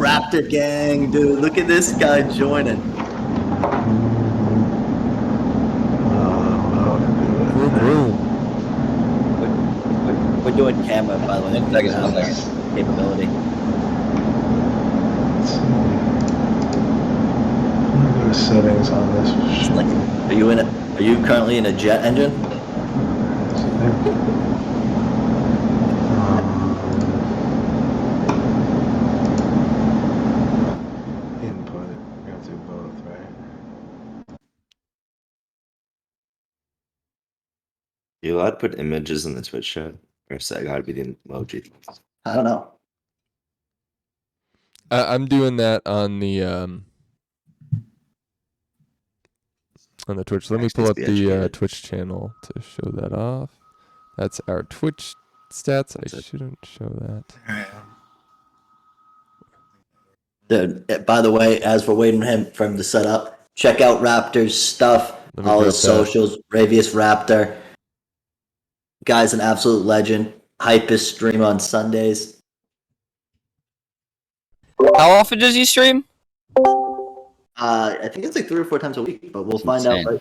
Raptor gang, dude. Look at this guy joining. We're doing camera, by the way. One second. Capability. Go to settings on this. Like, are you currently in a jet engine? Input. We have to do both, right? You allowed to put images in the Twitch chat? Or is that gotta be the emoji? I don't know. I'm doing that on the Twitch. Let me pull up the Twitch channel to show that off. That's our Twitch stats. I shouldn't show that. Dude, by the way, as we're waiting for him to set up, check out Raptor's stuff, all his socials, Raveous Raptor. Guy's an absolute legend. Hypest stream on Sundays. How often does he stream? I think it's like 3 or 4 times a week, but we'll find out. Right?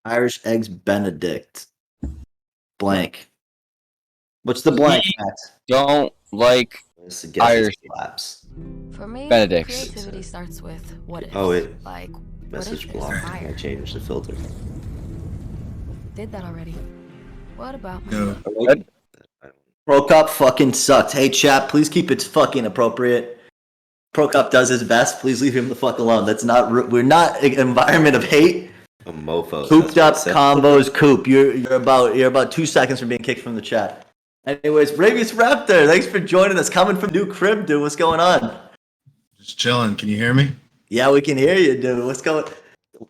Irish Eggs Benedict. Blank. What's the blank, Max? Don't like Irish slaps. For me, Benedict's. creativity starts with what if. Oh, wait. Like, Message what if block. there's I fire? changed the filter. Did that already. What about Pro Cop fucking sucks. Hey, chat, please keep it fucking appropriate. Pro Cop does his best. Please leave him the fuck alone. That's not. We're not an environment of hate. A mofo. Cooped Up combos, Coop. You're about 2 seconds from being kicked from the chat. Anyways, Raveous Raptor, thanks for joining us. Coming from New Crib, dude. What's going on? Just chilling. Can you hear me? Yeah, we can hear you, dude. What's going?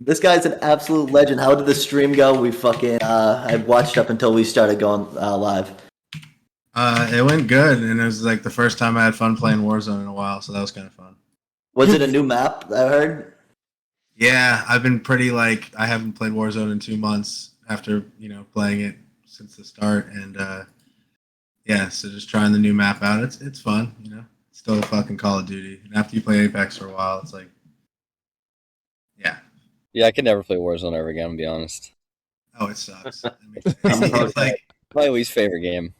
This guy's an absolute legend. How did the stream go? We fucking I watched up until we started going live. It went good, and it was like the first time I had fun playing Warzone in a while, so that was kind of fun. Was it a new map? I heard. Yeah, I've been pretty I haven't played Warzone in 2 months after playing it since the start, and yeah, so just trying the new map out. It's fun, It's still a fucking Call of Duty, and after you play Apex for a while, it's like, yeah. Yeah, I could never play Warzone ever again, to be honest. Oh, it sucks. I mean, it's like my least favorite game.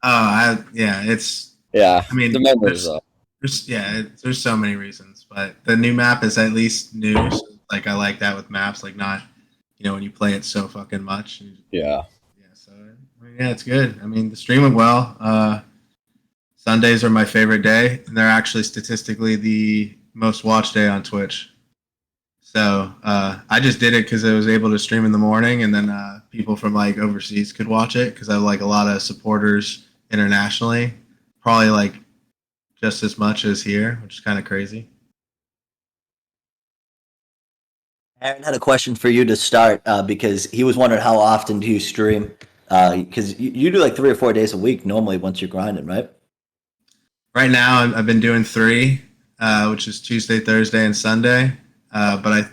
it's. Yeah, I mean, the memories though. There's so many reasons, but the new map is at least new. So, I like that with maps, not, when you play it so fucking much. Yeah. Yeah. So yeah, it's good. I mean, the stream went well. Sundays are my favorite day, and they're actually statistically the most watched day on Twitch. So I just did it because I was able to stream in the morning, and then people from overseas could watch it because I have a lot of supporters internationally, probably just as much as here, which is kind of crazy. Aaron had a question for you to start because he was wondering how often do you stream? Because you do 3 or 4 days a week normally once you're grinding, right? Right now, I've been doing 3, which is Tuesday, Thursday, and Sunday. But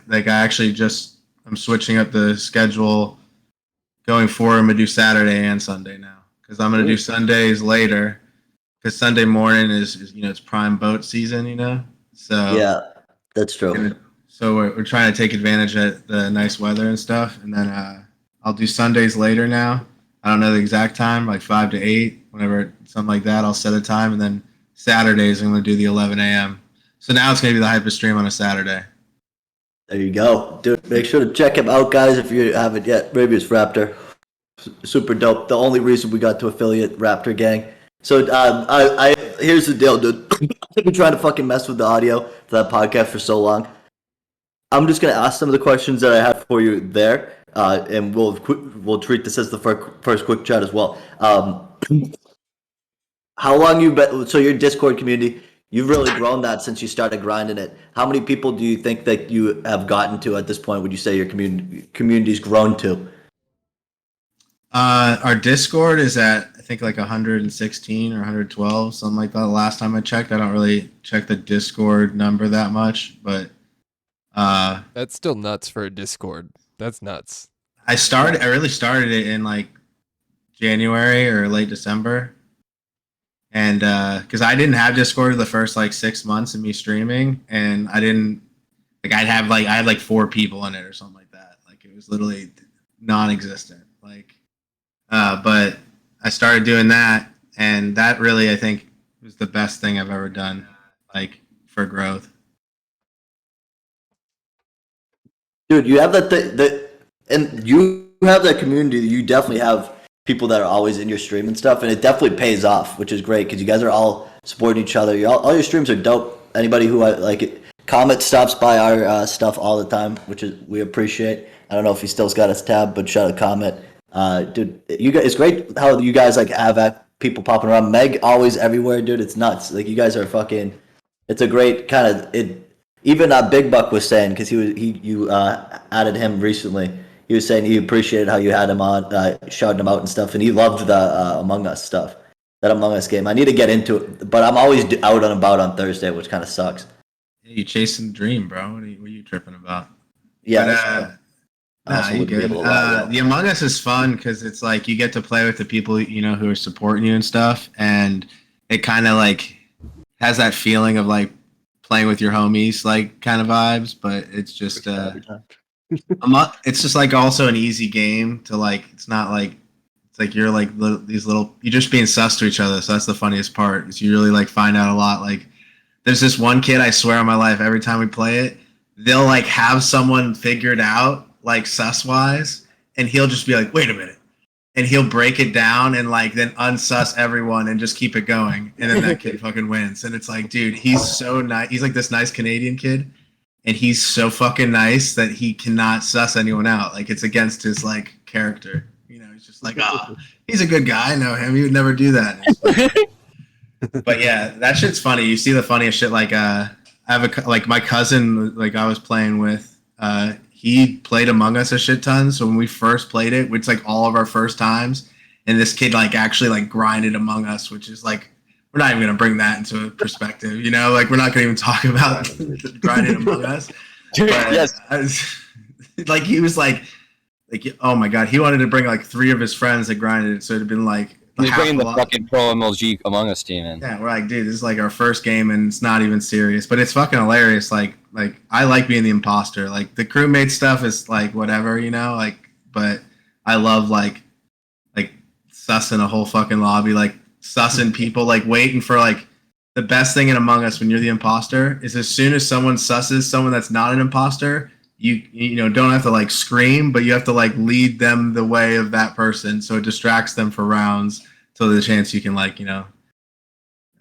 I'm switching up the schedule going forward. I'm gonna do Saturday and Sunday now because I'm gonna do Sundays later because Sunday morning is it's prime boat season, So yeah, that's true. So we're trying to take advantage of the nice weather and stuff, and then I'll do Sundays later now. I don't know the exact time, 5 to 8, whenever, something like that. I'll set a time, and then Saturdays I'm gonna do the 11 a.m. So now it's gonna be the hypest stream on a Saturday. There you go. Dude, make sure to check him out, guys, if you haven't yet. Raveous Raptor. Super dope. The only reason we got to affiliate Raptor Gang. So here's the deal, dude. I've been trying to fucking mess with the audio for that podcast for so long. I'm just going to ask some of the questions that I have for you there, and we'll treat this as the first quick chat as well. How long you been? So your Discord community, you've really grown that since you started grinding it. How many people do you think that you have gotten to at this point? Would you say your community's grown to? Our Discord is at I think 116 or 112, something like that. The last time I checked, I don't really check the Discord number that much, but that's still nuts for a Discord. That's nuts. I really started it in January or late December. And because I didn't have Discord the first like 6 months of me streaming, and I didn't like I had like 4 people in it or something like that. Like it was literally non-existent. Like, but I started doing that, and that really I think was the best thing I've ever done, like for growth. Dude, you have and you have that community. You definitely have people that are always in your stream and stuff, and it definitely pays off, which is great because you guys are all supporting each other. All your streams are dope. Anybody who Comet stops by our stuff all the time, which is we appreciate. I don't know if he still's got his tab, but shout out Comet. Dude, you guys, it's great how you guys like have people popping around. Meg always everywhere, dude. It's nuts. Like you guys are fucking. It's a great kind of it. Even Big Buck was saying because you added him recently. He was saying he appreciated how you had him on, shouting him out and stuff, and he loved the Among Us stuff. That Among Us game. I need to get into it, but I'm always out and about on Thursday, which kind of sucks. Yeah, you chasing the dream, bro. What are you tripping about? Yeah. You good. The Among Us is fun because it's like you get to play with the people who are supporting you and stuff, and it kind of like has that feeling of like playing with your homies, like kind of vibes. But it's just it's just like also an easy game to like. It's not like it's like you're like these little you're just being sus to each other. So that's the funniest part is you really like find out a lot. Like there's this one kid I swear on my life every time we play it, they'll like have someone figured out like sus wise, and he'll just be like, wait a minute, and he'll break it down and like then unsus everyone and just keep it going, and then that kid fucking wins. And it's like, dude, he's so nice. He's like this nice Canadian kid, and he's so fucking nice that he cannot suss anyone out. Like it's against his like character. He's just like, he's a good guy. I know him. He would never do that. But yeah, that shit's funny. You see the funniest shit. Like I have like my cousin, like I was playing with. He played Among Us a shit ton. So when we first played it, it's like all of our first times, and this kid like actually like grinded Among Us, which is like we're not even gonna bring that into perspective. Like we're not gonna even talk about grinding Among Us. Dude, yes. Like he was like oh my god, he wanted to bring like 3 of his friends that grinded it, so it'd have been like. He's bringing the fucking pro MLG Among Us team in. Yeah, we're like, dude, this is like our first game, and it's not even serious, but it's fucking hilarious. Like I like being the imposter. Like the crewmate stuff is like whatever, like, but I love like sussing a whole fucking lobby, like sussing people, like waiting for like the best thing in Among Us when you're the imposter is as soon as someone susses someone that's not an imposter, you don't have to like scream, but you have to like lead them the way of that person, so it distracts them for rounds. So there's a chance you can like I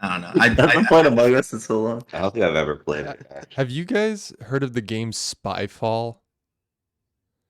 don't know. I've been playing Among Us in so long. I don't think I've ever played it. Have you guys heard of the game Spyfall?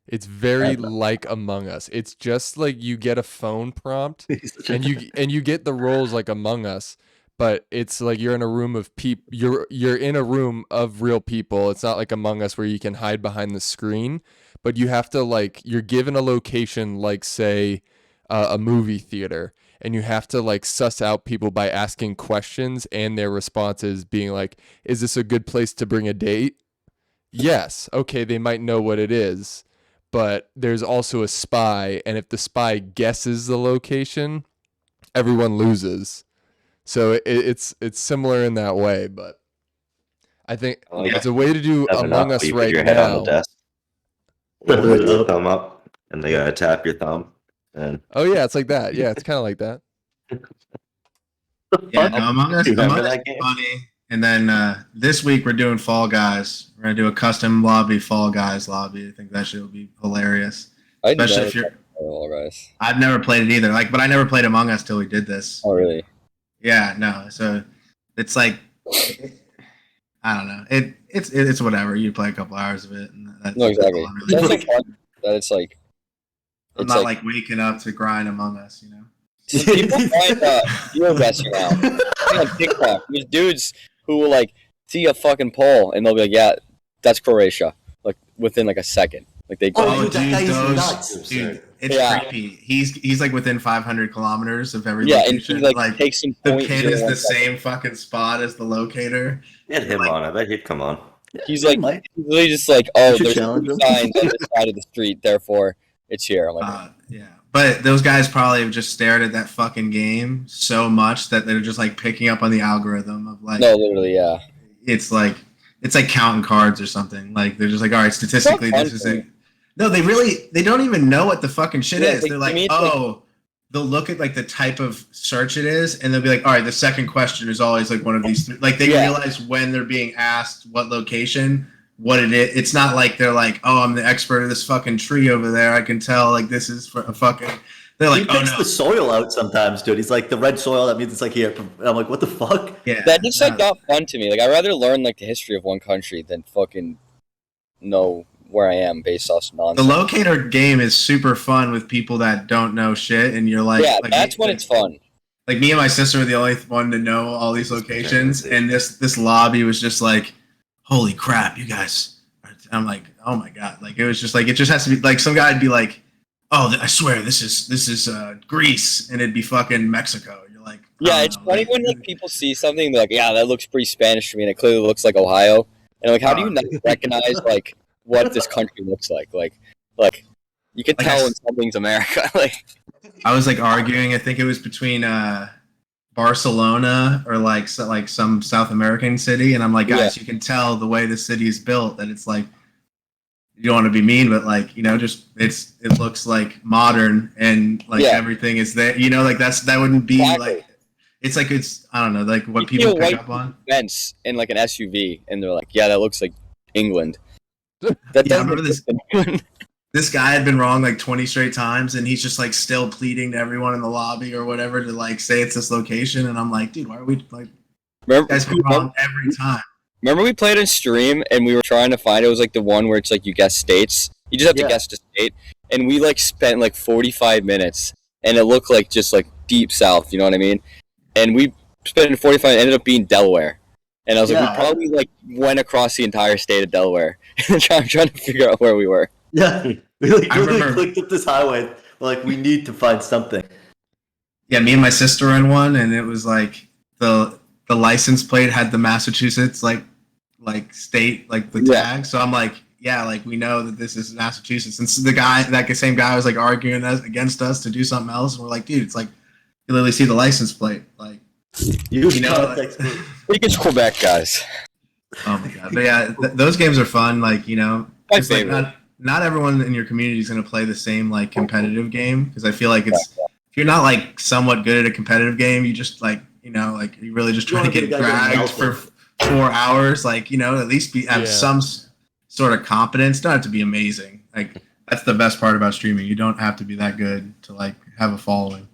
It's very like Among Us. It's just like you get a phone prompt and you get the roles like Among Us, but it's like you're in a room of people. You're in a room of real people. It's not like Among Us where you can hide behind the screen, but you have to like you're given a location like say a movie theater, and you have to like suss out people by asking questions and their responses being like, "Is this a good place to bring a date?" Yes. Okay, they might know what it is, but there's also a spy, and if the spy guesses the location, everyone loses. So it's similar in that way, but I think it's a way to do Among Us right now. Thumb up, and they gotta tap your thumb. And oh yeah, it's like that. Yeah, it's kind of like that. Yeah, no, Among Us is funny. And then this week we're doing Fall Guys. We're gonna do a custom lobby, Fall Guys lobby. I think that shit will be hilarious. Especially if you're. Fall Guys. I've never played it either. But I never played Among Us till we did this. Oh really? Yeah, no. So it's like I don't know. It's whatever. You play a couple hours of it, and that's exactly. That's like fun. That it's like. I'm not like waking up to grind Among Us, People find you're messing around. On TikTok, there's dudes who will like see a fucking poll and they'll be like, "Yeah, that's Croatia." Like within like a second, like they. Dude, it's creepy. He's like within 500 kilometers of every location. And he like takes some the pin is the same fucking spot as the locator. Get him on. I bet he'd come on. He's like literally just like, oh, there's 2 signs on this side of the street, therefore it's here. I'm like, yeah, But those guys probably have just stared at that fucking game so much that they're just like picking up on the algorithm of like No, literally, yeah. it's like counting cards or something. Like they're just like, all right, statistically It's not this is fun. it. No, they don't even know what the fucking shit Yeah, is. like, They're to like, me, it's like- oh, they'll look at like the type of search it is, and they'll be like, all right, the second question is always like one of these three. Like they Yeah. realize when they're being asked what location, what it is. It's not like they're like, oh, I'm the expert of this fucking tree over there. I can tell like this is for a fucking. They're He like, oh picks no, the soil out sometimes, dude. He's like, the red soil, that means it's like here. And I'm like, what the fuck? yeah, That just like no. not fun to me. Like I'd rather learn like the history of one country than fucking know where I am based off The nonsense. locator game is super fun with people that don't know shit, and you're like, Yeah, like, that's when it's fun. Like me and my sister are the only one to know all these locations, and this lobby was just like, holy crap, you guys! I'm like, oh my god! Like it was just like it just has to be like some guy'd be like, oh, I swear this is Greece, and it'd be fucking Mexico. You're like, Yeah, oh, it's no, funny when like people see something they're like, yeah, that looks pretty Spanish to me, and it clearly looks like Ohio. And I'm like, how do you not recognize like what this country looks like? Like you can Like tell I when s- something's America. Like I was like arguing. I think it was between Barcelona or like some South American city, and I'm like, guys, you can tell the way the city is built that it's like you don't want to be mean, but like just it looks like modern and like Yeah. everything is there. Like that wouldn't be Exactly. like it's I don't know like what You people see a pick white up on. fence in like an SUV, and they're like, yeah, that looks like England. That Yeah, I doesn't remember exist in England. This guy had been wrong like 20 straight times, and he's just like still pleading to everyone in the lobby or whatever to like say it's this location, and I'm like, dude, why are we like Remember, guys been wrong every time? remember we played in stream and we were trying to find it was like the one where it's like you guess states. You just have to Yeah. guess the state. And we like spent like 45 minutes and it looked like just like deep south, you know what I mean? And we spent 45 ended up being Delaware. And I was like, Yeah. we probably like went across the entire state of Delaware. I'm trying to figure out where we were. Yeah. We like I literally remember- clicked up this highway. We're like, we need to find something. Yeah, me and my sister were in one, and it was like the license plate had the Massachusetts like state like the Yeah. tag. So I'm like, yeah, like we know that this is Massachusetts. And so that same guy was like arguing against us to do something else, and we're like, dude, it's like you literally see the license plate, like Use You know, context. like- clues. I think it's Quebec, guys. oh my god. But yeah, those games are fun. Like My it's like favorite. not everyone in your community is going to play the same like competitive game because I feel like it's if you're not like somewhat good at a competitive game, you just like like you're really just You trying to wanna be get the guy getting dragged for melted. 4 hours. Like at least have Yeah. some sort of competence. Don't have to be amazing. Like that's the best part about streaming. You don't have to be that good to like have a following.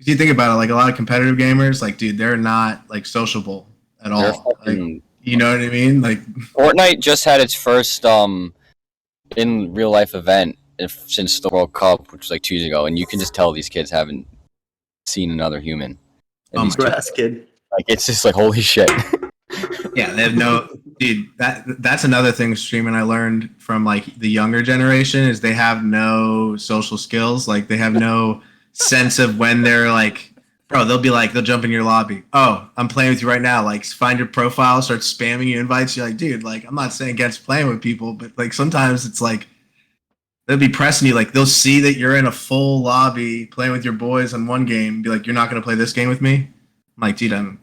If you think about it, like a lot of competitive gamers, like dude, they're not like sociable at They're all. Like, fucking- you know what I mean? Like Fortnite just had its first in real life event since the World Cup, which was like 2 years ago, and you can just tell these kids haven't seen another human. And Oh these my kids, Grass kid. like it's just like holy shit. yeah, they have no dude. That's another thing with streaming I learned from like the younger generation is they have no social skills. Like they have no sense of when they're like, bro. They'll jump in your lobby. Oh, I'm playing with you right now. Like find your profile, start spamming you invites. You're like, dude. Like I'm not saying against playing with people, but like sometimes it's like they'll be pressing you. Like they'll see that you're in a full lobby playing with your boys on one game. And be like, you're not gonna play this game with me. I'm like, dude, I'm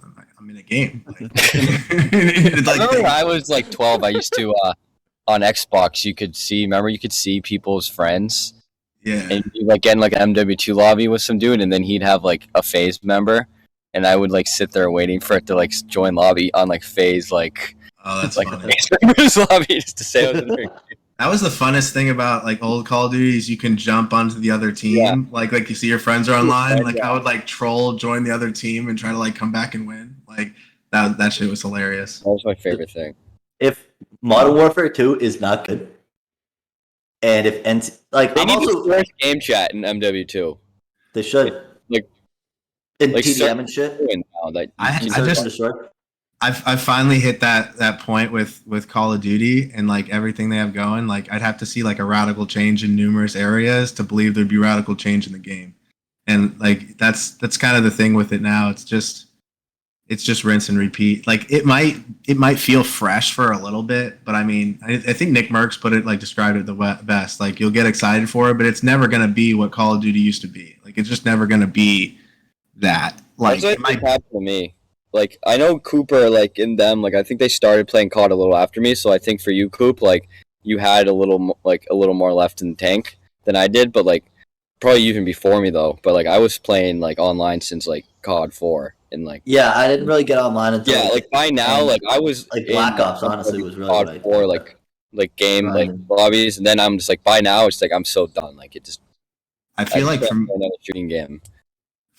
in a game. Like, I remember when I was like 12, I used to on Xbox you could see people's friends yeah. and you like get in like an MW2 lobby with some dude and then he'd have like a phase member and I would like sit there waiting for it to like join lobby on like phase like Oh, that's like funny. the phase member's lobby just to say I was in there. That was the funnest thing about like old Call of Duty is you can jump onto the other team. Yeah. Like you see your friends are online. Like Yeah. I would like troll, join the other team, and try to like come back and win. Like that shit was hilarious. That was my favorite thing. If Modern Warfare 2 is not good, and if They I'm need also to force game chat in MW2. they should Like- in like TDM and shit. Now that I you just- Understood? I've finally hit that point with Call of Duty and like everything they have going. Like I'd have to see like a radical change in numerous areas to believe there'd be radical change in the game. And like that's kind of the thing with it now. It's just it's just rinse and repeat. Like it might feel fresh for a little bit, but I mean, I think Nick Merckx put it like described it the best. Like you'll get excited for it, but it's never gonna be what Call of Duty used to be. Like it's just never gonna be that. Like That's what happened to me. Like I know Cooper, like in them, like I think they started playing COD a little after me. So I think for you, Coop, like you had a little more left in the tank than I did, but like probably even before me though. But like I was playing like online since like COD 4 and like Yeah, I didn't really get online until like by now, like I was like Black Ops. Honestly, was really COD what I 4 like game like grinding. lobbies, and then I'm just like by now it's like I'm so done. Like it just I feel like can't play another shooting game.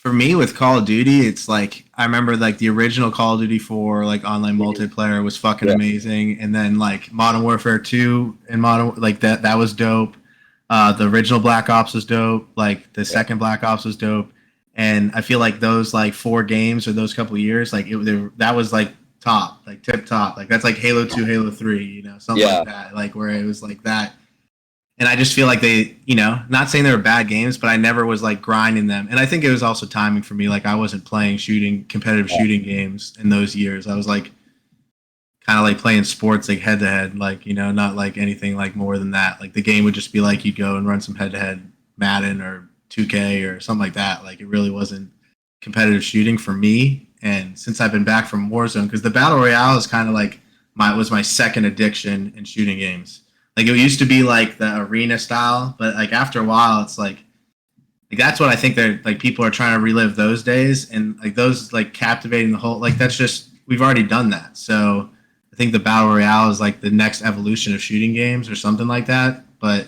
for me with Call of Duty, it's like I remember like the original Call of Duty 4 like online multiplayer was fucking amazing, and then like Modern Warfare 2 and Modern like that was dope. The original Black Ops was dope. Like the second Black Ops was dope, and I feel like those like 4 games or those couple of years, like that was like top, like tip top. Like that's like Halo 2, Halo 3, you know, something like that. Like where it was like that. And I just feel like they, you know, not saying they were bad games, but I never was like grinding them. And I think it was also timing for me. Like I wasn't playing competitive shooting games in those years. I was like kind of like playing sports like head to head, like, you know, not like anything like more than that. Like the game would just be like you'd go and run some head to head Madden or 2K or something like that. Like it really wasn't competitive shooting for me. And since I've been back from Warzone, because the Battle Royale is kind of like was my second addiction in shooting games. Like it used to be like the arena style, but like after a while, it's like that's what I think they're like. People are trying to relive those days, and like those like captivating the whole. Like that's just we've already done that. So I think the battle royale is like the next evolution of shooting games or something like that. But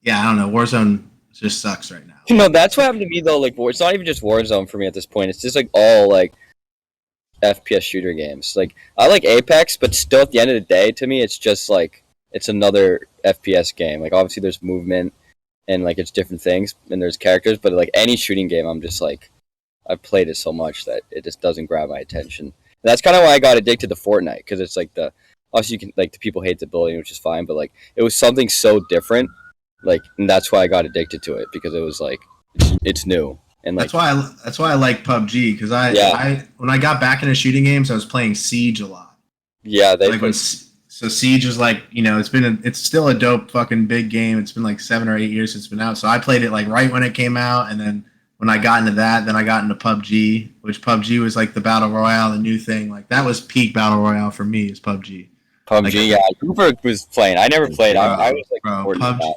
yeah, I don't know. Warzone just sucks right now. You know, that's what happened to me though. Like it's not even just Warzone for me at this point. It's just like all like FPS shooter games. Like I like Apex, but still at the end of the day, to me, it's just like it's another FPS game. Like obviously there's movement and like it's different things and there's characters, but like any shooting game, I'm just like I've played it so much that it just doesn't grab my attention. And that's kind of why I got addicted to Fortnite, because it's like obviously you can like the people hate the ability, which is fine, but like it was something so different, like, and that's why I got addicted to it, because it was like it's new. And like, that's why I like PUBG, because I when I got back into shooting games, I was playing Siege a lot. Yeah, so Siege is like, you know, it's still a dope fucking big game. It's been like 7 or 8 years since it's been out. So I played it like right when it came out, and then when I got into that, then I got into PUBG, which PUBG was like the battle royale, the new thing. Like that was peak battle royale for me, is PUBG. PUBG, like, yeah. Cooper was playing. I never played. I was like, PUBG,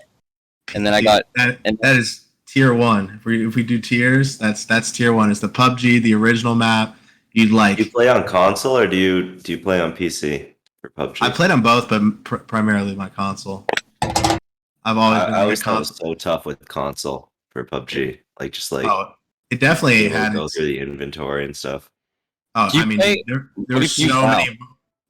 and then I got that is tier 1. If we do tiers, that's tier 1. It's the PUBG, the original map. You'd like. Do you play on console or do you play on PC for PUBG? I played on both, but primarily my console. I've always been. I always thought it was so tough with console for PUBG. Like just like it definitely had go through the inventory and stuff. Oh, I mean,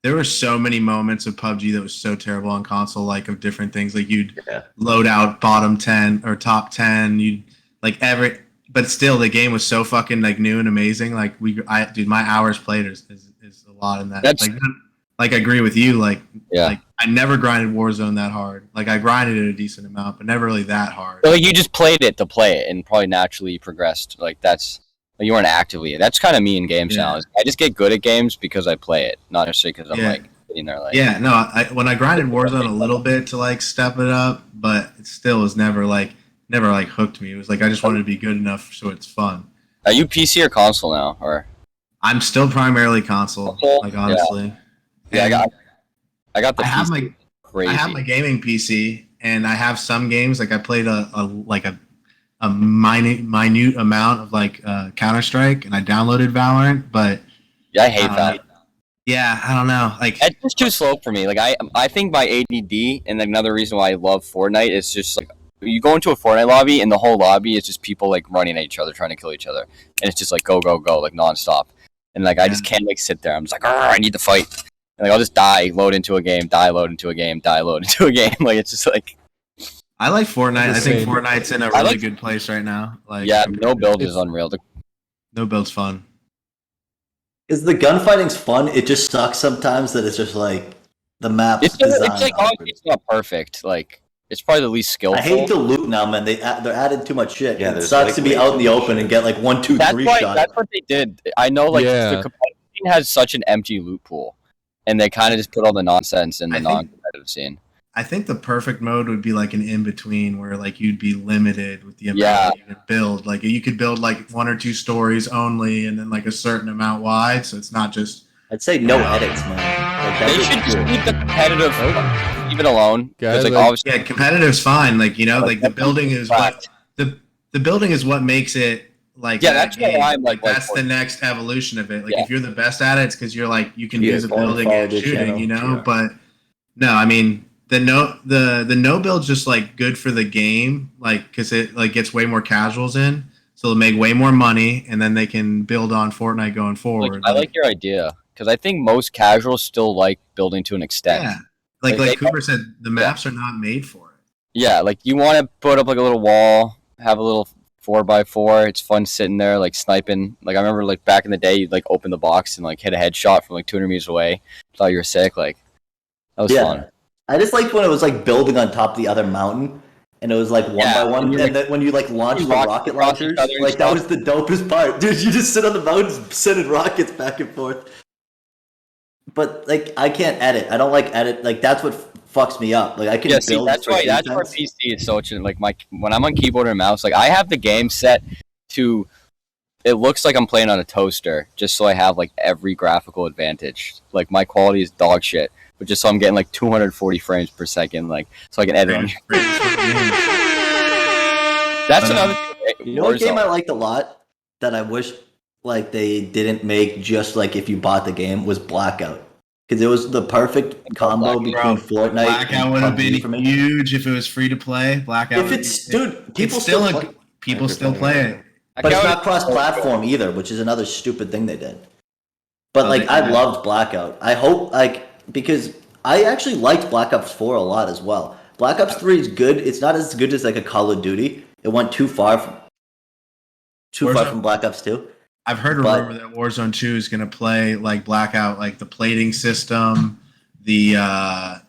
there were so many moments of PUBG that was so terrible on console, like of different things. Like you'd load out bottom 10 or top 10. You'd like but still the game was so fucking like new and amazing. Like dude, my hours played is a lot in that. Like I agree with you. Like I never grinded Warzone that hard. Like I grinded it a decent amount, but never really that hard. Well, you just played it to play it, and probably naturally progressed. Like you weren't actively. That's kind of me in games now. I just get good at games because I play it, not necessarily because I'm like sitting there like. Yeah, no. When I grinded Warzone a little bit to like step it up, but it still was never like hooked me. It was like I just wanted to be good enough so it's fun. Are you PC or console now, or? I'm still primarily console. Like honestly. Yeah, I got the. I have PC. Crazy. I have my gaming PC, and I have some games like I played a minute amount of like Counter-Strike, and I downloaded Valorant, but I hate Valorant. Yeah, I don't know. Like it's just too slow for me. Like I think my ADD, and another reason why I love Fortnite is just like you go into a Fortnite lobby, and the whole lobby is just people like running at each other, trying to kill each other, and it's just like go like nonstop, and like I just can't like sit there. I'm just like, I need to fight. And, like I'll just die, load into a game, die, load into a game, die, load into a game. Like it's just like. I like Fortnite. I think Fortnite's in a really good place right now. Like no build is unreal. No build's fun. Is the gunfighting's fun? It just sucks sometimes that it's just like the map's It's like obviously it's not perfect. Like It's probably the least skillful. I hate the loot now, man. They're adding too much shit. Yeah, it there's, sucks like, to be way out in too the much open shit. and get like 1, 2, 3 shots. That's what they did. I know, like Yeah. the competitive scene has such an empty loot pool, and they kind of just put all the nonsense in the I think- non-competitive scene. I think the perfect mode would be like an in between where like you'd be limited with the amount Yeah. that you could build. Like you could build like 1 or 2 stories only, and then like a certain amount wide. So it's not just. I'd say no edits, man. Like, that They would should be just good. leave the competitive, leave it alone. Guys, Because like like- obviously, Yeah, competitive's fine. Like like the building is what the building is what makes it like. Yeah, that that's what game. I'm, like, that's for. the next evolution of it. Like Yeah. if you're the best at it, it's because you're like you can Yeah, do the follow building and the shooting. channel. But no, I mean the no build's just like good for the game, like because it like gets way more casuals in, so they'll make way more money, and then they can build on Fortnite going forward. I like your idea because I think most casuals still like building to an extent. yeah, like they- Cooper said, the maps are not made for it. Yeah, like you want to put up like a little wall, have a little 4x4. It's fun sitting there like sniping. Like I remember like back in the day, you'd like open the box and like hit a headshot from like 200 meters away. Thought you were sick. Like that was fun. I just liked when it was like building on top of the other mountain, and it was like one Yeah, by one, and and you're, then when you like launch you the launch rocket across each launchers, other and like that stuff. was the dopest part, dude. You just sit on the mountains sending rockets back and forth. But like, I can't edit. I don't like edit. Like that's what fucks me up. Like I can Yeah, see, build that's for why that's where defense. PC is so like when I'm on keyboard and mouse, like I have the game set to. It looks like I'm playing on a toaster, just so I have like every graphical advantage. Like my quality is dog shit, but just so I'm getting like 240 frames per second, like so I can edit on. That's another thing. You know what game Warzone. I liked a lot that I wish like they didn't make just like if you bought the game was Blackout, because it was the perfect combo between Fortnite. Blackout and would have PUBG been for me. huge if it was free to play. Blackout. If it's dude, people it's still play, people still play it. but it's not cross-platform either, which is another stupid thing they did. But Oh, like they I did. loved Blackout. I hope like because I actually liked Black Ops 4 a lot as well. Black Ops 3 is good. It's not as good as like a Call of Duty. It went too far from Black Ops 2. I've heard a But- rumor that Warzone 2 is going to play like Blackout, like the plating system, the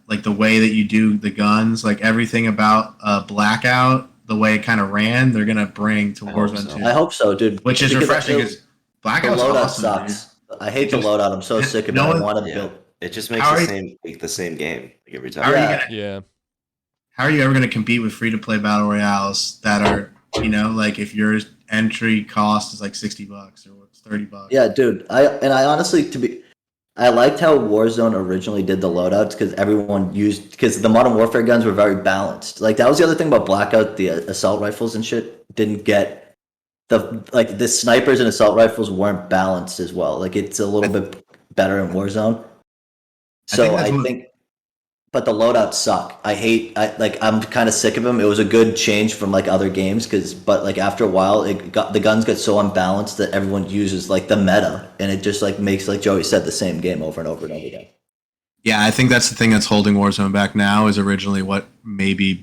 like the way that you do the guns, like everything about Blackout, the way it kind of ran, they're going to bring to I hope Warzone so. 2, I hope so, dude. which is Because refreshing the because the Blackout's loadout awesome, dude. sucks. I hate the Just- loadout. I'm so sick of it. no I one- want to Yeah. build. It just makes How are the same game like every time. How are you Yeah. gonna Yeah. How are you ever going to compete with free to play battle royales that are, like if your entry cost is like $60 or it's $30? Yeah, dude. I honestly I liked how Warzone originally did the loadouts because the Modern Warfare guns were very balanced. Like that was the other thing about Blackout. The assault rifles and shit didn't get the snipers and assault rifles weren't balanced as well. Like it's a little bit better in Warzone. I So think that's I what- think, but the loadouts suck. I'm kind of sick of them. It was a good change from like other games but like after a while, the guns get so unbalanced that everyone uses like the meta, and it just like makes, like Joey said, the same game over and over and over again. Yeah, I think that's the thing that's holding Warzone back now is originally what maybe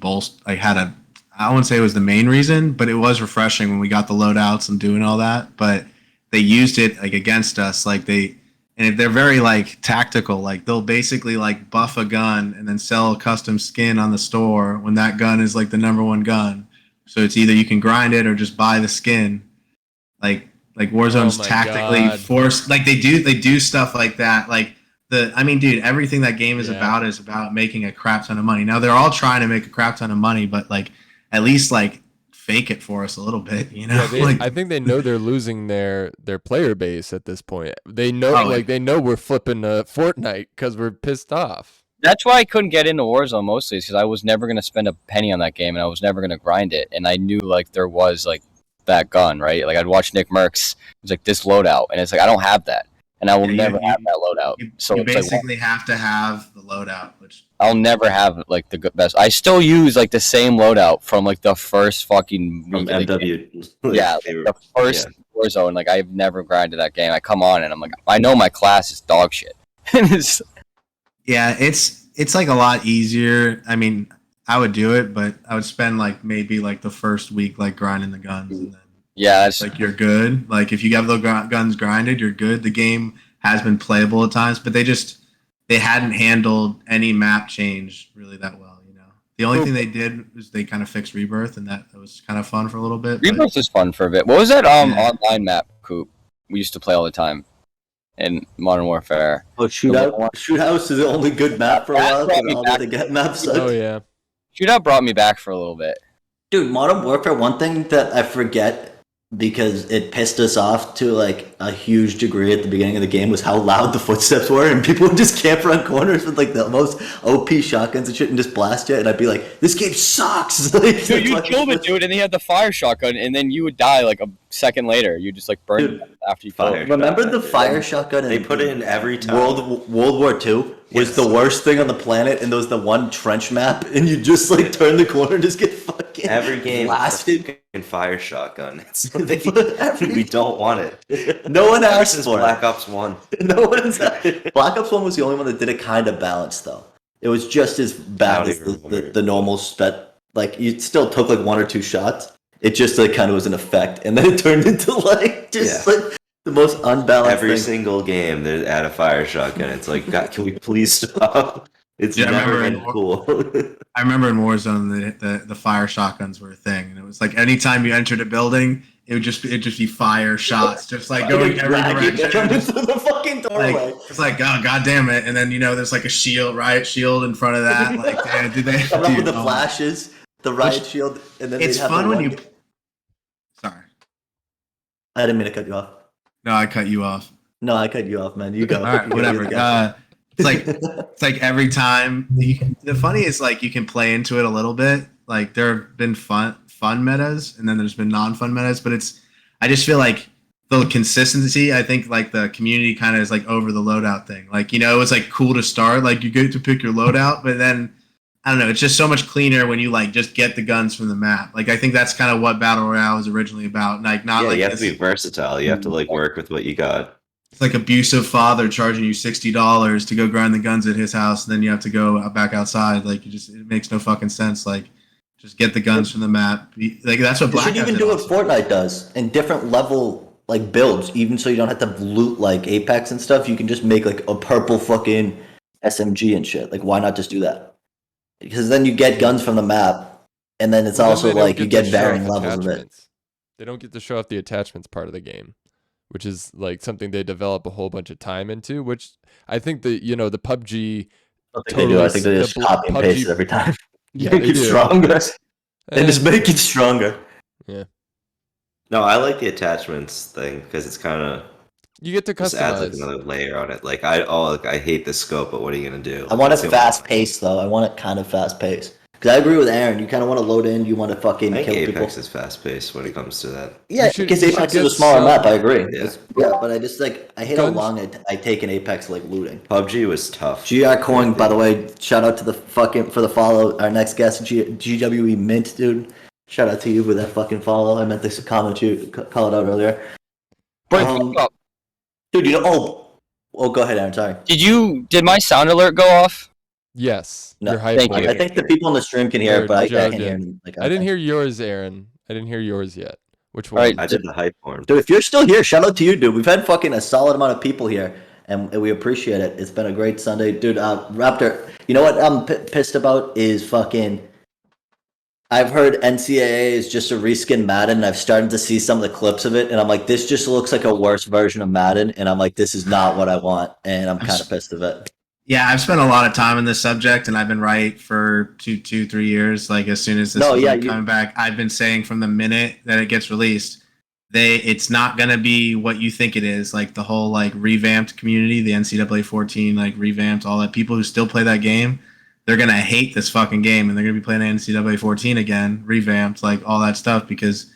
I wouldn't say it was the main reason, but it was refreshing when we got the loadouts and doing all that. But they used it like against us, and they're very like tactical. Like they'll basically like buff a gun and then sell a custom skin on the store when that gun is like the number one gun. So it's either you can grind it or just buy the skin. Like Warzone's Oh my tactically God. forced. Like they do stuff like that. Like dude, everything that game is Yeah. about making a crap ton of money. Now they're all trying to make a crap ton of money, but like at least like fake it for us a little bit, Yeah, like, I think they know they're losing their player base at this point. They know, Oh, they know we're flipping Fortnite because we're pissed off. That's why I couldn't get into Warzone mostly, because I was never gonna spend a penny on that game, and I was never gonna grind it. And I knew like there was like that gun, right? Like I'd watch Nick Merckx. It was like this loadout, and it's like I don't have that, and I will Yeah, never have that loadout. So you it's like basically have to have the loadout, which I'll never have like the best. I still use like the same loadout from like the first fucking From week of the game. MW. Yeah, they were- the first Warzone. Like I've never grinded that game. I come on and I'm like, I know my class is dog shit. It's- yeah, it's like a lot easier. I mean, I would do it, but I would spend like maybe like the first week like grinding the guns, and then yeah, it's like you're good. Like if you have the guns grinded, you're good. The game has been playable at times, but they hadn't handled any map change really that well. The only thing they did was they kind of fixed Rebirth, and that was kind of fun for a little bit. but- Rebirth was fun for a bit. What was that Yeah. online map, Coop? We used to play all the time in Modern Warfare. Oh, Shoot House is the only good map for a while. Brought 'Cause me all back. the get maps Oh sucked. yeah. Shootout brought me back for a little bit. Dude, Modern Warfare, one thing that I forget because it pissed us off to like a huge degree at the beginning of the game was how loud the footsteps were, and people would just camp around corners with like the most OP shotguns and shit and just blast you, and I'd be like, this game sucks. Like, Dude, you like, killed it, dude, and then he had the fire shotgun, and then you would die like a second later. You just like burn Dude, after you killed fire. it. Remember the fire shotgun? They put it in every time. World War II was Yes. the worst thing on the planet, and there was the one trench map, and you just like turn the corner and just get fucking Every game blasted. and fire shotgun. It's Every- we don't want it. No one Ever asked since for Black it. Ops 1. No one's. Black Ops 1 was the only one that did it kind of balanced, though. It was just as bad don't as even remember. the normal spec. Like, you still took like one or two shots. It just like kind of was an effect, and then it turned into like just Yeah. like the most unbalanced Every thing. single game, they add a fire shotgun. It's like, God, can we please stop? It's Yeah, I never remember been in- cool. I remember in Warzone the fire shotguns were a thing, and it was like anytime you entered a building, it'd just be fire shots, just like going every direction. Coming through the fucking Like doorway. it's like, oh god damn it, and then there's like a riot shield in front of that. Like, damn, did they? Come up with dude, the oh. flashes, the riot shield, and then It's they'd have fun the when one- you. Sorry, I didn't mean to cut you off. no, I cut you off. No, I cut you off, man. You go. All right, You go, whatever. you go. It's like every time. The funny is like you can play into it a little bit. Like there have been fun metas, and then there's been non-fun metas. But I just feel like the consistency. I think like the community kind of is like over the loadout thing. Like it's like cool to start. Like you get to pick your loadout, but then I don't know. It's just so much cleaner when you like just get the guns from the map. Like I think that's kind of what Battle Royale was originally about. Like not Yeah, like you have this- to be versatile. You have to like work with what you got. it's like abusive father charging you $60 to go grind the guns at his house, and then you have to go back outside. Like it makes no fucking sense. Like just get the guns from the map. Like that's what You Black should Ops even did do what also. Fortnite does in different level like builds, even so you don't have to loot like Apex and stuff. You can just make like a purple fucking SMG and shit. Like why not just do that? Because then you get guns from the map, and then it's Well, then also they don't like you to get show varying off levels of it. attachments. They don't get to show off the attachments part of the game, which is like something they develop a whole bunch of time into. Which I think the the PUBG. I don't think they do. I think they the just bl- copy and PUBG paste it every time. Yeah, Make they it do. stronger. And Eh, just make it stronger. No, I like the attachments thing because it's kind of you get to just adds like customize. another layer on it. Like I hate the scope, but what are you gonna do? I want it It's the only- fast paced though. I want it kind of fast paced. Because I agree with Aaron. You kind of want to load in. You want to fucking I think kill Apex people. is fast paced when it comes to that. Yeah, You should- because you should Apex is get a smaller some- map. I agree. Yeah. Yeah, but I just like I hate Guns- how long I take in Apex like looting. PUBG was tough. GR Coin, by the way, shout out to the fucking for the follow. Our next guest, GWE Mint, dude. Shout out to you for that fucking follow. I meant to comment you, call it out earlier. Brent, Dude, oh, go ahead, Aaron. Sorry. did my sound alert go off? Yes, No, your hype thank horn. you. I think the people on the stream can hear Or it, but I Joe can't hear. did. Like, I didn't hear yours, Aaron. I didn't hear yours yet. Which one? Alright. I did the hype horn. Dude, if you're still here, shout out to you, dude. We've had fucking a solid amount of people here, and we appreciate it. It's been a great Sunday, dude. Raptor, you know what I'm pissed about is fucking. I've heard NCAA is just a reskin Madden, and I've started to see some of the clips of it, and I'm like, this just looks like a worse version of Madden, and I'm like, this is not what I want, and I'm kind of pissed of it. Yeah, I've spent a lot of time on this subject, and I've been right for 3 years. Like as soon as this is coming back, I've been saying from the minute that it gets released, it's not gonna be what you think it is. Like the whole like revamped community, the NCAA 14 like revamped, all that people who still play that game, they're gonna hate this fucking game, and they're gonna be playing NCAA 14 again, revamped, like all that stuff because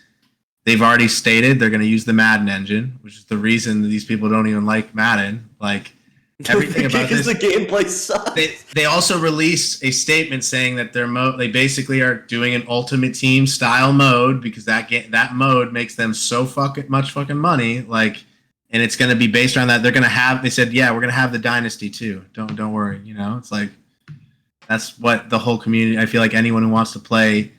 they've already stated they're gonna use the Madden engine, which is the reason that these people don't even like Madden. Like everything about because this. the gameplay sucks. They also released a statement saying that they basically are doing an Ultimate Team style mode because that mode makes them so much fucking money, like, and it's going to be based on that. They said, yeah, we're going to have the Dynasty too. Don't worry, it's like that's what the whole community. I feel like anyone who wants to play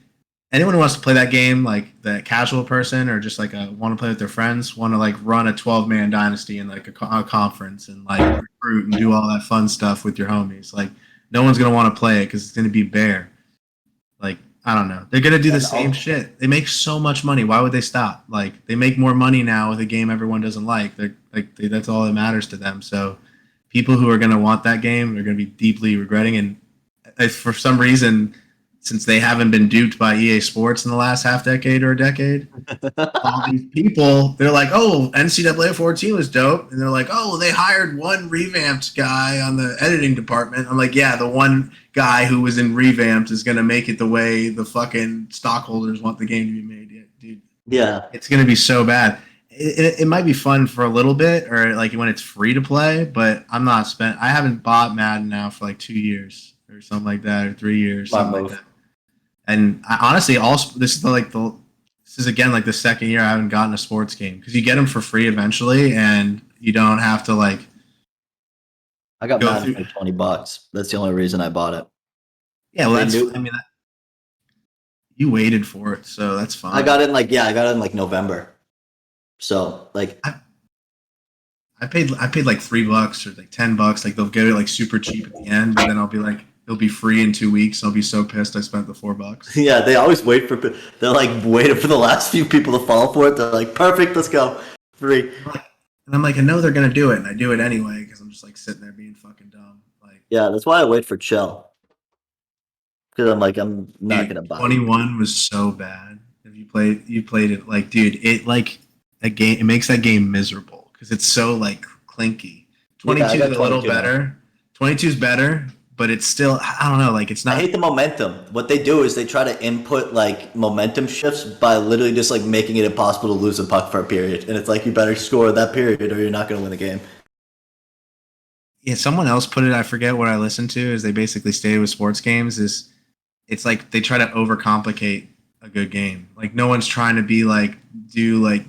that game, like the casual person or just like want to play with their friends, want to like run a 12-man dynasty in like a conference and like recruit and do all that fun stuff with your homies. Like no one's gonna want to play it because it's gonna be bare. Like, I don't know. They're gonna do the And same I'll- shit. They make so much money. Why would they stop? Like, they make more money now with a game everyone doesn't like. That's all that matters to them. So, people who are gonna want that game are gonna be deeply regretting. And if for some reason, since they haven't been duped by EA Sports in the last half decade or a decade, all these people, they're like, oh, NCAA 14 was dope. And they're like, oh, they hired one revamped guy on the editing department. I'm like, yeah, the one guy who was in revamped is going to make it the way the fucking stockholders want the game to be made. Yeah, dude, Yeah. it's going to be so bad. It might be fun for a little bit or like when it's free to play, but I haven't bought Madden now for like 2 years or something like that, or 3 years, something like that. And I, honestly, this is again like the second year I haven't gotten a sports game because you get them for free eventually, and you don't have to like. I got Go Madden through- for $20. That's the only reason I bought it. Yeah, well, They that's. knew- I mean, you waited for it, so that's fine. I got it in November. So like I paid like $3 or like $10. Like they'll get it like super cheap at the end, and then I'll be like, it'll be free in 2 weeks. I'll be so pissed I spent the $4. yeah, they always wait for they're like waiting for the last few people to fall for it. They're like, perfect, let's go. Free. And I'm like, I know they're gonna do it, and I do it anyway because I'm just like sitting there being fucking dumb. Like, Yeah, that's why I wait for chill. Because I'm like, I'm not dude, gonna buy it. 21 was so bad. If you played it, like, dude, it like a game. It makes that game miserable because it's so like clinky. 22 I got is a little 22 now. better. 22 is better, but it's still, I don't know, like it's I not. hate the momentum. What they do is they try to input like momentum shifts by literally just like making it impossible to lose a puck for a period. And it's like you better score that period or you're not gonna win the game. Yeah, someone else put it. I forget what I listened to. Is they basically stated with sports games is it's like they try to overcomplicate a good game. Like no one's trying to be like do like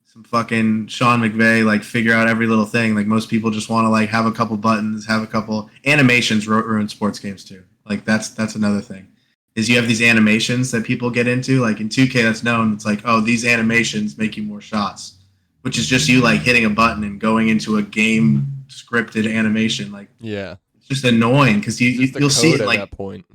some fucking Sean McVay like figure out every little thing. Like most people just want to like have a couple buttons, have a couple animations. Ruin sports games too. Like that's another thing. Is you have these animations that people get into. Like in 2K, that's known. It's like, oh, these animations make you more shots, which is just you like hitting a button and going into a game scripted animation. Like Yeah. it's just annoying because Just the you'll see code it at like that point.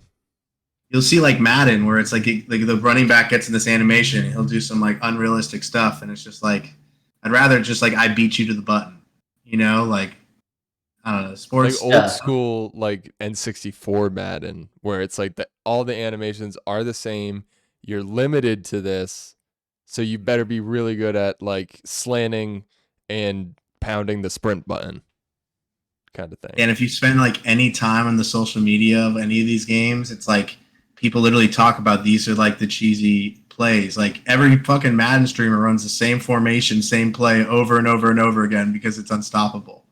you'll see like Madden where it's like the running back gets in this animation and he'll do some like unrealistic stuff, and it's just like I'd rather just like I beat you to the button, you know, like I don't know, Like sports. old Yeah. school like N64 Madden where it's like all the animations are the same. You're limited to this. So you better be really good at like slanting and pounding the sprint button kind of thing. And if you spend like any time on the social media of any of these games, it's like people literally talk about these are like the cheesy plays. Like every fucking Madden streamer runs the same formation, same play over and over and over again because it's unstoppable.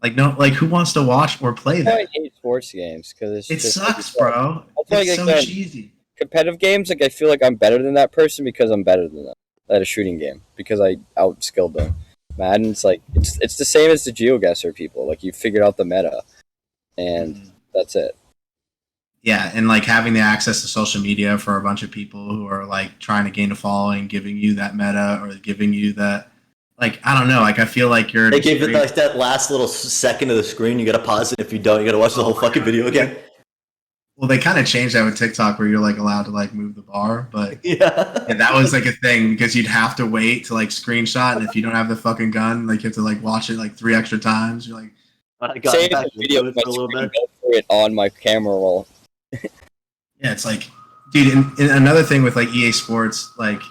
Like no, like who wants to watch or play That's why that? I hate sports games because it's It just sucks, bro. I feel It's like so again, cheesy. competitive games, like I feel like I'm better than that person because I'm better than them at a shooting game because I outskilled them. Madden, it's like it's the same as the GeoGuessr people. Like you figured out the meta, and that's it. Yeah, and like having the access to social media for a bunch of people who are like trying to gain a following, giving you that meta or giving you that, like I don't know, like I feel like you're. They gave it like that last little second of the screen. You gotta pause it. If you don't, you gotta watch the whole fucking video again. Well, they kind of changed that with TikTok where you're like allowed to like move the bar, but Yeah. and that was like a thing because you'd have to wait to like screenshot, and if you don't have the fucking gun, like you have to like watch it like 3 extra times. You're like, I got Save back the into video it my for a little screen, bit. go for it on my camera roll. yeah, it's like, dude. And another thing with like EA Sports, like,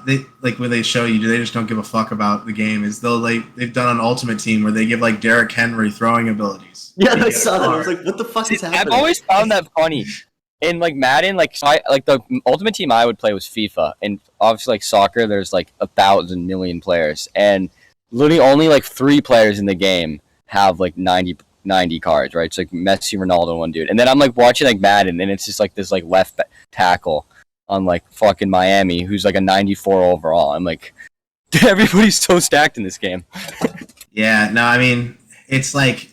they like when they show you, they just don't give a fuck about the game. Is they've done an Ultimate Team where they give like Derrick Henry throwing abilities. Yeah, They I get saw that. I was hard. like, what the fuck is I've happening? always found that funny. In like Madden, like the ultimate team I would play was FIFA, and obviously like soccer, there's like 1,000 million players, and literally only like 3 players in the game have like 90 cards, right? It's like Messi, Ronaldo, one dude, and then I'm like watching like Madden, and it's just like this like left tackle on like fucking Miami who's like a 94 overall. I'm like, everybody's so stacked in this game. Yeah, no, I mean, it's like,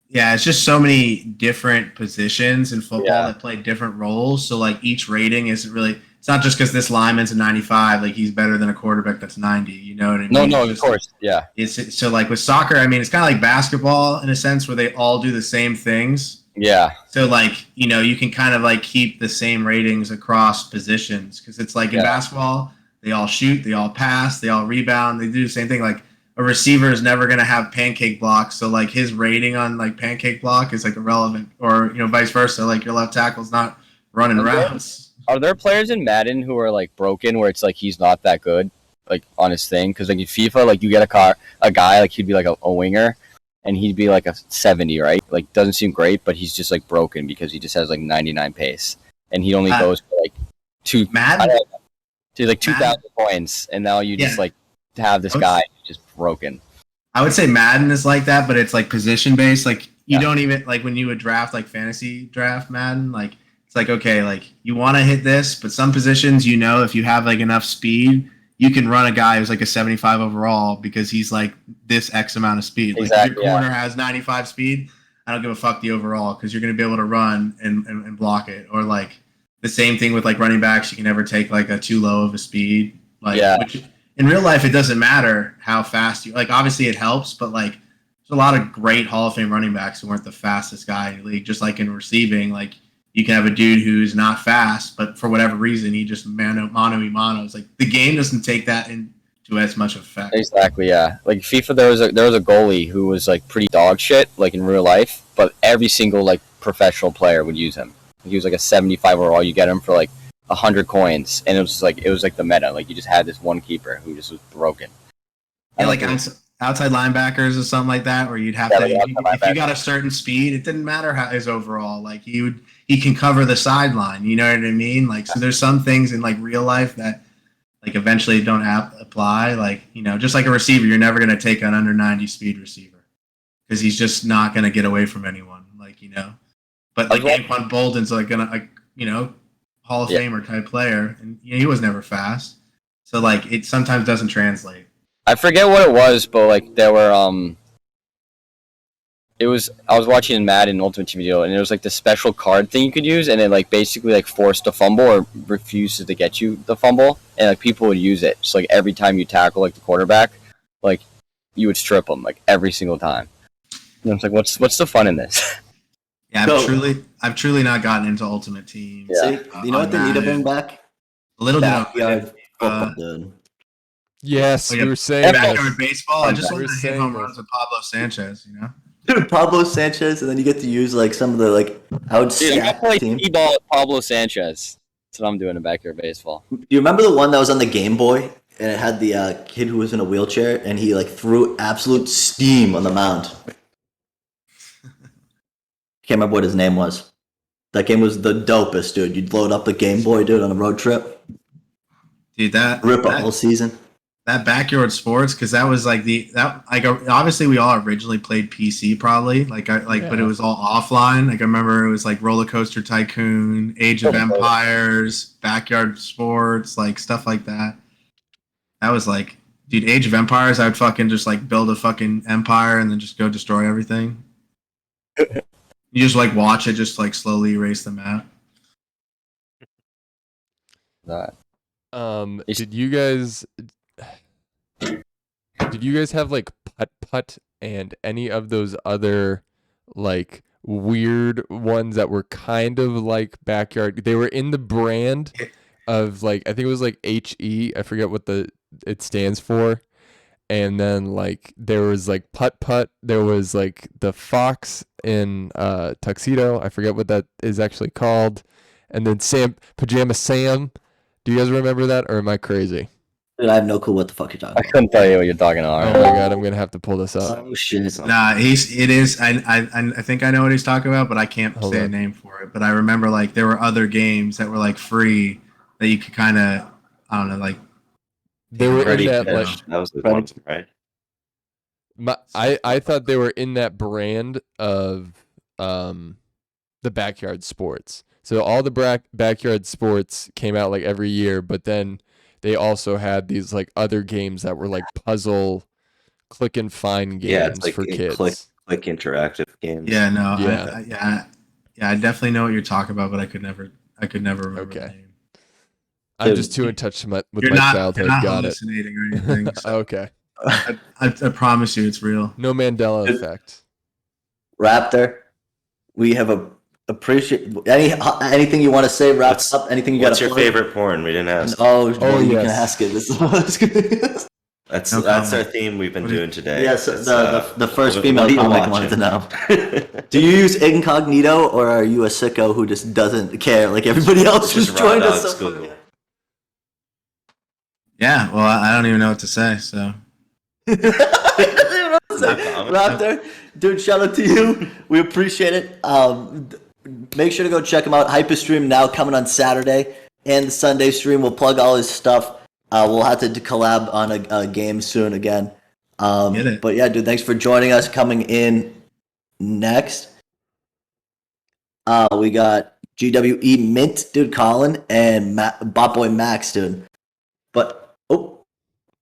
yeah, it's just so many different positions in football Yeah. that play different roles. So, like, each rating isn't really, it's not just because this lineman's a 95, like, he's better than a quarterback that's 90. You know what I mean? No, It's of just- course, yeah. So, like, with soccer, I mean, it's kind of like basketball in a sense where they all do the same things. Yeah. So like, you can kind of like keep the same ratings across positions because it's like in Yeah. basketball, they all shoot, they all pass, they all rebound, they do the same thing. Like a receiver is never going to have pancake blocks, so like his rating on like pancake block is like irrelevant, or vice versa. Like your left tackle's not running routes. Are there players in Madden who are like broken where it's like he's not that good, like on his thing? Because like in FIFA, like you get a guy like he'd be like a winger, and he'd be like a 70, right? Like doesn't seem great, but he's just like broken because he just has like 99 pace, and he only goes for like two. Madden? He's like 2,000 coins, and now you just like have this guy just broken. I would say Madden is like that, but it's like position based. Like you don't even like when you would draft like fantasy draft Madden, like it's like okay, like you want to hit this, but some positions if you have like enough speed, you can run a guy who's like a 75 overall because he's like this X amount of speed. Like if your corner has 95 speed, I don't give a fuck the overall because you're going to be able to run and block it. Or like the same thing with like running backs, you can never take like a too low of a speed. Like which in real life it doesn't matter how fast you like. Obviously it helps, but like there's a lot of great Hall of Fame running backs who weren't the fastest guy in the league. Just like in receiving, like you can have a dude who's not fast, but for whatever reason, he just mano y mano. It's like the game doesn't take that into as much effect. Exactly, yeah. Like FIFA, there was a goalie who was like pretty dog shit, like in real life, but every single like professional player would use him. He was like a 75 overall. You get him for like 100 coins, and it was like the meta. Like you just had this one keeper who just was broken. Yeah, like outside linebackers or something like that, where you'd have to if you got a certain speed, it didn't matter how his overall. Like he can cover the sideline. You know what I mean? Like so, there's some things in like real life that like eventually don't apply. Like just like a receiver, you're never gonna take an under 90 speed receiver because he's just not gonna get away from anyone. Like but like Anquan Bolden's like gonna Hall of Famer type player, and he was never fast. So like it sometimes doesn't translate. I forget what it was, but like there were I was watching Madden Ultimate Team video, and it was like the special card thing you could use, and it like basically like forced a fumble or refuses to get you the fumble, and like people would use it. So like every time you tackle like the quarterback, like you would strip them like every single time. And I was like, what's the fun in this? Yeah, I've truly not gotten into Ultimate Team. Yeah. You know what they need to bring back? A little backyard football, dude. Yes, we were saying backyard baseball. I just want to hit home runs with Pablo Sanchez. Dude, Pablo Sanchez, and then you get to use like some of the like how would Dude, I play T-ball with Pablo Sanchez. That's what I'm doing in backyard baseball. Do you remember the one that was on the Game Boy, and it had the kid who was in a wheelchair, and he like threw absolute steam on the mound? Can't remember what his name was. That game was the dopest, dude. You'd load up the Game Boy, dude, on a road trip. Dude, rip a whole season. That backyard sports, because that was like obviously we all originally played PC probably, but it was all offline. Like I remember it was like Roller Coaster Tycoon, Age of Empires, backyard sports, like stuff like that. That was like, dude, Age of Empires. I would fucking just like build a fucking empire and then just go destroy everything. You just like watch it, just like slowly erase the map. Did you guys have like putt and any of those other like weird ones that were kind of like backyard? They were in the brand of like, I think it was like HE. I forget what it stands for. And then like there was like putt. There was like the fox in tuxedo. I forget what that is actually called. And then Pajama Sam. Do you guys remember that, or am I crazy? Dude, I have no clue what the fuck you're talking about. I couldn't tell you what you're talking about. Oh my god, I'm gonna have to pull this up. Oh shit. Nah, it is. I think I know what he's talking about, but I can't say a name for it. But I remember like there were other games that were like free that you could kind of, I don't know, like. They were in that like, that was the one, right? I thought they were in that brand of the backyard sports. So all the backyard sports came out like every year, but then they also had these like other games that were like puzzle, click and find games like for kids. Click interactive games. Yeah, no, Yeah. I definitely know what you're talking about, but I could never remember the name. I'm just too in touch with my childhood. You're not Got it. hallucinating or anything. So Okay. I promise you, it's real. No Mandela effect. Raptor, we have appreciate anything you want to say. Wrap up. Anything you got? What's your favorite porn? We didn't ask. Oh, well, you yes. can ask it. This is what I was gonna- That's No that's our comment. theme we've been doing today. Yes, It's, the first what female are you comic wanted to watching? know. Do you use incognito, or are you a sicko who just doesn't care like everybody else who's Just raw joined us? dogs So Google. Yeah, well, I don't even know what to say. So Raptor, dude, shout out to you. We appreciate it. Make sure to go check him out. Hyperstream now coming on Saturday and the Sunday stream. We'll plug all his stuff. We'll have to collab on a game soon again. Get it. But yeah, dude, thanks for joining us. Coming in next, we got GWE Mint, dude, Colin, and Bot Boy Max, dude. But